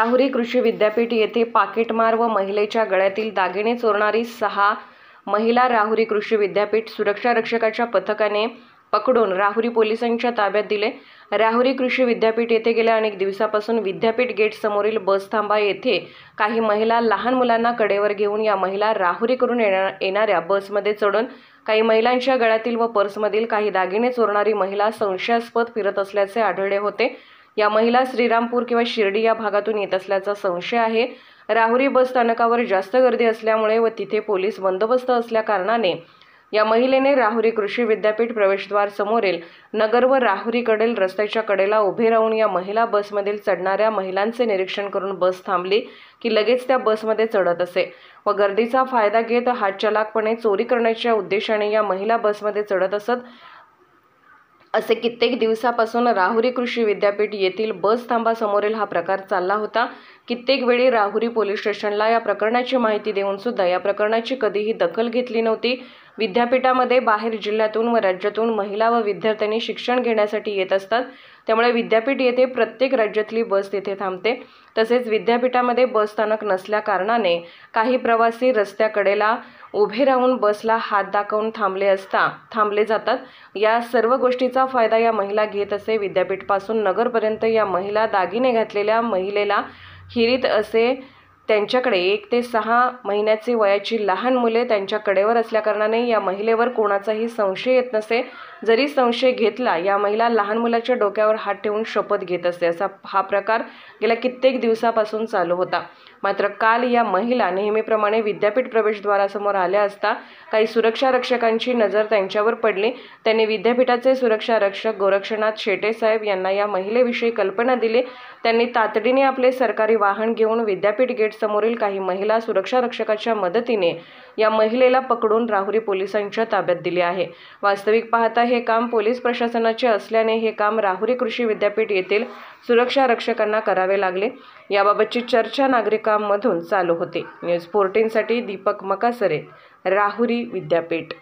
राहुरी कृषी विद्यापीठ येथे पाकिटमार व महिलेच्या गळ्यातील दागिने चोरणारी 6 महिला राहुरी कृषी विद्यापीठ सुरक्षा रक्षकाच्या पथकाने पकडून राहुरी पोलिसांच्या ताब्यात दिले। राहुरी कृषी विद्यापीठ येथे गेल्या अनेक दिवसापासून विद्यापीठ गेट समोरील बस थांबा येथे काही महिला लहान मुलांना कडेवर घेऊन या महिला राहुरी करून येणाऱ्या बसमध्ये चढून काही महिलांच्या गळ्यातील व पर्समधील काही दागिने चोरणारी महिला संशयास्पद फिरत असल्याचे आढळले होते। या महिला श्रीरामपूर किंवा शिर्डी या भागातून येत असल्याचा संशय आहे। राहुरी बस स्थानकावर जास्त गर्दी असल्यामुळे व तिथे पोलीस बंदोबस्त असल्या कारणाने या महिलेने राहुरी कृषी विद्यापीठ प्रवेशद्वार समोरील नगर व राहुरीकडील रस्त्याच्या कडेला उभे राहून या महिला बसमधील चढणाऱ्या महिलांचे निरीक्षण करून बस थांबली की लगेच त्या बसमध्ये चढत असे व गर्दीचा फायदा घेत हातचलाखपणे चोरी करण्याच्या उद्देशाने या महिला बसमध्ये चढत असत। असे कित्येक दिवसापासून राहुरी कृषी विद्यापीठ येथील बस थांबा समोरील हा प्रकार चालला होता। कित्येक वेळी राहुरी पोलीस स्टेशनला या प्रकरणाची माहिती देऊन सुद्धा या प्रकरणाची कधीही दखल घेतली नव्हती। विद्यापीठामध्ये बाहेर जिल्ह्यातून व राज्यातून महिला व विद्यार्थ्यांनी शिक्षण घेण्यासाठी येत असतात, त्यामुळे विद्यापीठ येथे प्रत्येक राज्यातली बस तिथे थांबते। तसेच विद्यापीठामध्ये बस स्थानक नसल्या कारणाने काही प्रवासी रस्त्याकडेला उभे राहून बसला हात दाखवून थांबले जातात। या सर्व गोष्टीचा फायदा या महिला घेत असे। विद्यापीठापासून नगरपर्यंत या महिला दागिने घातलेल्या महिलेला हिरीत असे। त्यांच्याकडे 1 ते 6 महिन्याची वयाची लहान मुले त्यांच्या कडेवर असल्याकारणाने या महिलेवर कोणाचाही संशय येत नसे। जरी संशय घेतला या महिला लहान मुलाच्या डोक्यावर हात ठेवून शपथ घेत असते। असा हा प्रकार गेल्या कित्येक दिवसापासून चालू होता। मात्र काल या महिला नेहमीप्रमाणे विद्यापीठ प्रवेशद्वारासमोर आल्या असता काही सुरक्षा रक्षकांची नजर त्यांच्यावर पडली। त्यांनी विद्यापीठाचे सुरक्षा रक्षक गोरक्षनाथ शेटे साहेब यांना या महिलेविषयी कल्पना दिली। त्यांनी तातडीने आपले सरकारी वाहन घेऊन विद्यापीठ गेट समोरील काही महिला सुरक्षा रक्षकाच्या मदतीने या महिलेला पकडून राहुरी पोलिसांच्या ताब्यात दिले आहे। वास्तविक पाहता हे काम पोलीस प्रशासनाचे असल्याने हे काम राहुरी कृषी विद्यापीठ येथील सुरक्षा रक्षकांना करावे लागले। याबाबतची चर्चा नागरिकांमधून चालू होती। न्यूज 14 साठी दीपक मकासरे, राहुरी विद्यापीठ।